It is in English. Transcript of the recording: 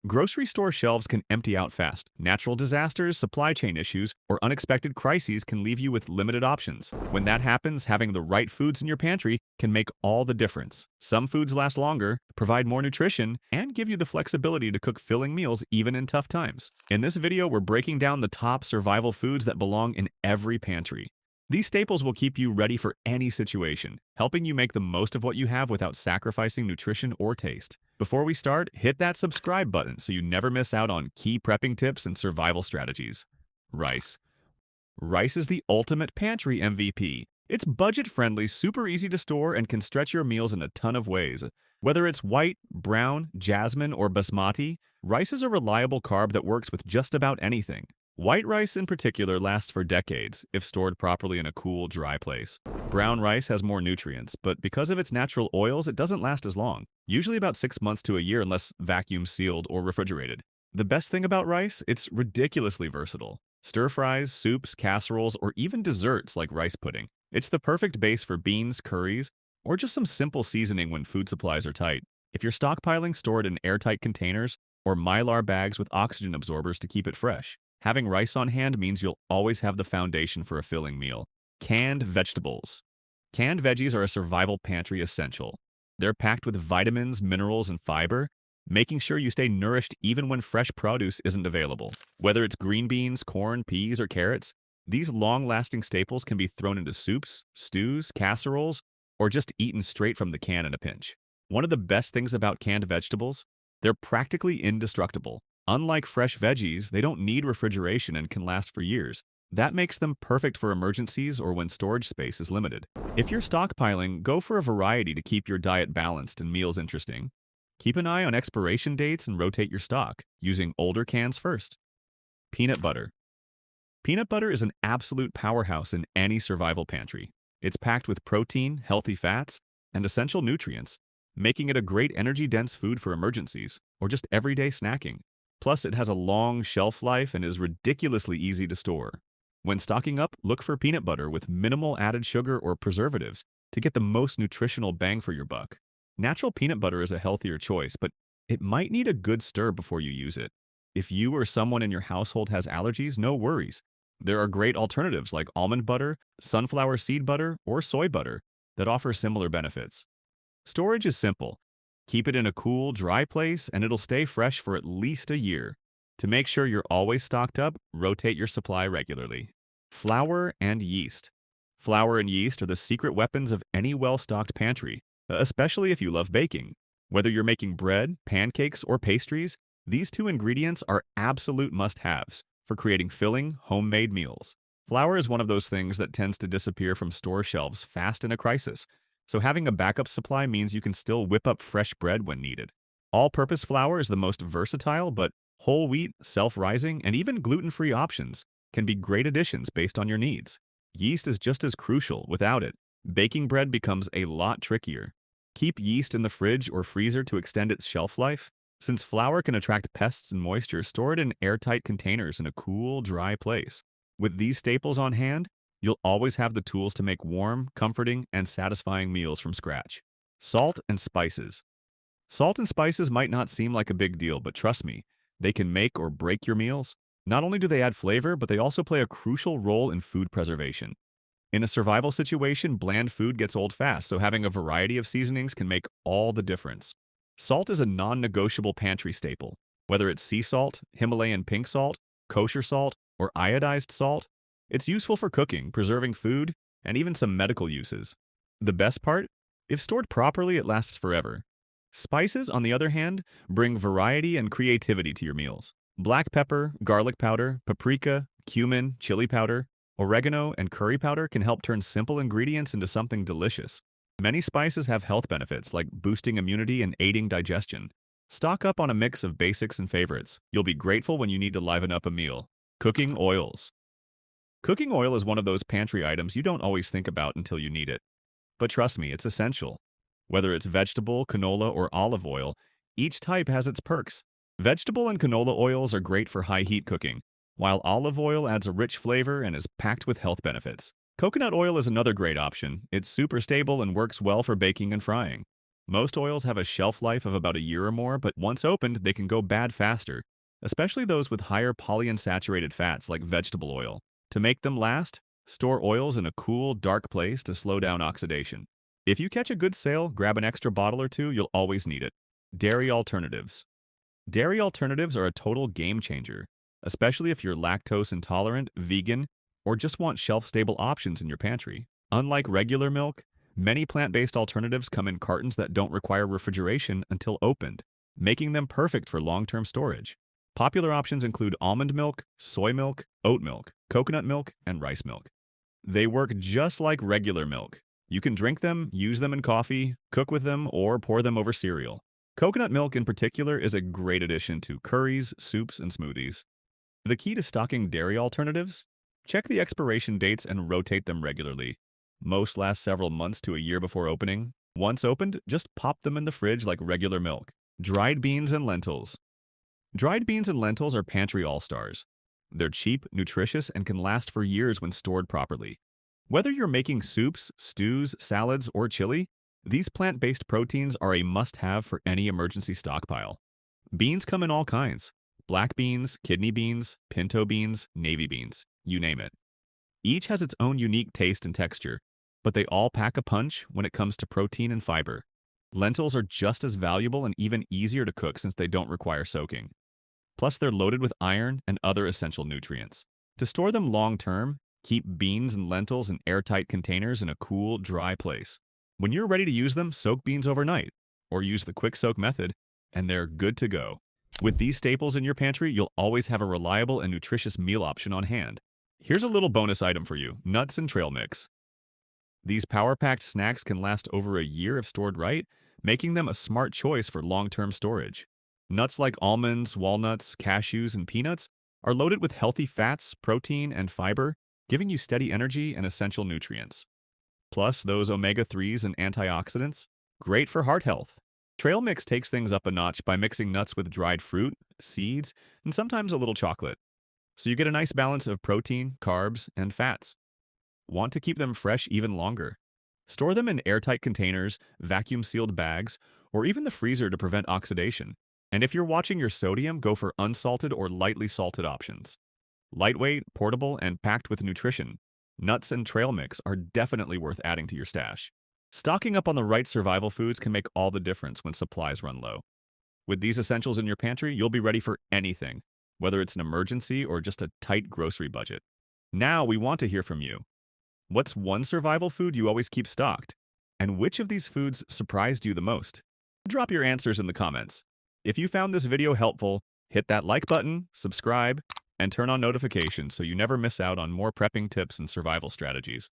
Grocery store shelves can empty out fast. Natural disasters, supply chain issues, or unexpected crises can leave you with limited options. When that happens, having the right foods in your pantry can make all the difference. Some foods last longer, provide more nutrition, and give you the flexibility to cook filling meals even in tough times. In this video, we're breaking down the top survival foods that belong in every pantry. These staples will keep you ready for any situation, helping you make the most of what you have without sacrificing nutrition or taste. Before we start, hit that subscribe button so you never miss out on key prepping tips and survival strategies. Rice. Rice is the ultimate pantry MVP. It's budget-friendly, super easy to store, and can stretch your meals in a ton of ways. Whether it's white, brown, jasmine, or basmati, rice is a reliable carb that works with just about anything. White rice in particular lasts for decades if stored properly in a cool, dry place. Brown rice has more nutrients, but because of its natural oils, it doesn't last as long, usually about 6 months to a year unless vacuum sealed or refrigerated. The best thing about rice, it's ridiculously versatile. Stir-fries, soups, casseroles, or even desserts like rice pudding. It's the perfect base for beans, curries, or just some simple seasoning when food supplies are tight. If you're stockpiling, store it in airtight containers or Mylar bags with oxygen absorbers to keep it fresh. Having rice on hand means you'll always have the foundation for a filling meal. Canned vegetables. Canned veggies are a survival pantry essential. They're packed with vitamins, minerals, and fiber, making sure you stay nourished even when fresh produce isn't available. Whether it's green beans, corn, peas, or carrots, these long-lasting staples can be thrown into soups, stews, casseroles, or just eaten straight from the can in a pinch. One of the best things about canned vegetables, they're practically indestructible. Unlike fresh veggies, they don't need refrigeration and can last for years. That makes them perfect for emergencies or when storage space is limited. If you're stockpiling, go for a variety to keep your diet balanced and meals interesting. Keep an eye on expiration dates and rotate your stock, using older cans first. Peanut butter. Peanut butter is an absolute powerhouse in any survival pantry. It's packed with protein, healthy fats, and essential nutrients, making it a great energy-dense food for emergencies or just everyday snacking. Plus, it has a long shelf life and is ridiculously easy to store. When stocking up, look for peanut butter with minimal added sugar or preservatives to get the most nutritional bang for your buck. Natural peanut butter is a healthier choice, but it might need a good stir before you use it. If you or someone in your household has allergies, no worries. There are great alternatives like almond butter, sunflower seed butter, or soy butter that offer similar benefits. Storage is simple. Keep it in a cool, dry place, and it'll stay fresh for at least a year. To make sure you're always stocked up, rotate your supply regularly. Flour and yeast. Flour and yeast are the secret weapons of any well-stocked pantry, especially if you love baking. Whether you're making bread, pancakes, or pastries, these two ingredients are absolute must-haves for creating filling, homemade meals. Flour is one of those things that tends to disappear from store shelves fast in a crisis, so having a backup supply means you can still whip up fresh bread when needed. All-purpose flour is the most versatile, but whole wheat, self-rising, and even gluten-free options can be great additions based on your needs. Yeast is just as crucial. Without it, baking bread becomes a lot trickier. Keep yeast in the fridge or freezer to extend its shelf life. Since flour can attract pests and moisture, store it in airtight containers in a cool, dry place. With these staples on hand, you'll always have the tools to make warm, comforting, and satisfying meals from scratch. Salt and spices. Salt and spices might not seem like a big deal, but trust me, they can make or break your meals. Not only do they add flavor, but they also play a crucial role in food preservation. In a survival situation, bland food gets old fast, so having a variety of seasonings can make all the difference. Salt is a non-negotiable pantry staple. Whether it's sea salt, Himalayan pink salt, kosher salt, or iodized salt, it's useful for cooking, preserving food, and even some medical uses. The best part? If stored properly, it lasts forever. Spices, on the other hand, bring variety and creativity to your meals. Black pepper, garlic powder, paprika, cumin, chili powder, oregano, and curry powder can help turn simple ingredients into something delicious. Many spices have health benefits like boosting immunity and aiding digestion. Stock up on a mix of basics and favorites. You'll be grateful when you need to liven up a meal. Cooking oils. Cooking oil is one of those pantry items you don't always think about until you need it. But trust me, it's essential. Whether it's vegetable, canola, or olive oil, each type has its perks. Vegetable and canola oils are great for high-heat cooking, while olive oil adds a rich flavor and is packed with health benefits. Coconut oil is another great option. It's super stable and works well for baking and frying. Most oils have a shelf life of about a year or more, but once opened, they can go bad faster, especially those with higher polyunsaturated fats like vegetable oil. To make them last, store oils in a cool, dark place to slow down oxidation. If you catch a good sale, grab an extra bottle or two, you'll always need it. Dairy alternatives. Dairy alternatives are a total game changer, especially if you're lactose intolerant, vegan, or just want shelf-stable options in your pantry. Unlike regular milk, many plant-based alternatives come in cartons that don't require refrigeration until opened, making them perfect for long-term storage. Popular options include almond milk, soy milk, oat milk, coconut milk, and rice milk. They work just like regular milk. You can drink them, use them in coffee, cook with them, or pour them over cereal. Coconut milk in particular is a great addition to curries, soups, and smoothies. The key to stocking dairy alternatives? Check the expiration dates and rotate them regularly. Most last several months to a year before opening. Once opened, just pop them in the fridge like regular milk. Dried beans and lentils. Dried beans and lentils are pantry all-stars. They're cheap, nutritious, and can last for years when stored properly. Whether you're making soups, stews, salads, or chili, these plant-based proteins are a must-have for any emergency stockpile. Beans come in all kinds. Black beans, kidney beans, pinto beans, navy beans, you name it. Each has its own unique taste and texture, but they all pack a punch when it comes to protein and fiber. Lentils are just as valuable and even easier to cook since they don't require soaking. Plus, they're loaded with iron and other essential nutrients. To store them long-term, keep beans and lentils in airtight containers in a cool, dry place. When you're ready to use them, soak beans overnight, or use the quick soak method, and they're good to go. With these staples in your pantry, you'll always have a reliable and nutritious meal option on hand. Here's a little bonus item for you, nuts and trail mix. These power-packed snacks can last over a year if stored right, making them a smart choice for long-term storage. Nuts like almonds, walnuts, cashews, and peanuts are loaded with healthy fats, protein, and fiber, giving you steady energy and essential nutrients. Plus, those omega-3s and antioxidants, great for heart health. Trail mix takes things up a notch by mixing nuts with dried fruit, seeds, and sometimes a little chocolate. So you get a nice balance of protein, carbs, and fats. Want to keep them fresh even longer? Store them in airtight containers, vacuum-sealed bags, or even the freezer to prevent oxidation. And if you're watching your sodium, go for unsalted or lightly salted options. Lightweight, portable, and packed with nutrition, nuts and trail mix are definitely worth adding to your stash. Stocking up on the right survival foods can make all the difference when supplies run low. With these essentials in your pantry, you'll be ready for anything, whether it's an emergency or just a tight grocery budget. Now we want to hear from you. What's one survival food you always keep stocked? And which of these foods surprised you the most? Drop your answers in the comments. If you found this video helpful, hit that like button, subscribe, and turn on notifications so you never miss out on more prepping tips and survival strategies.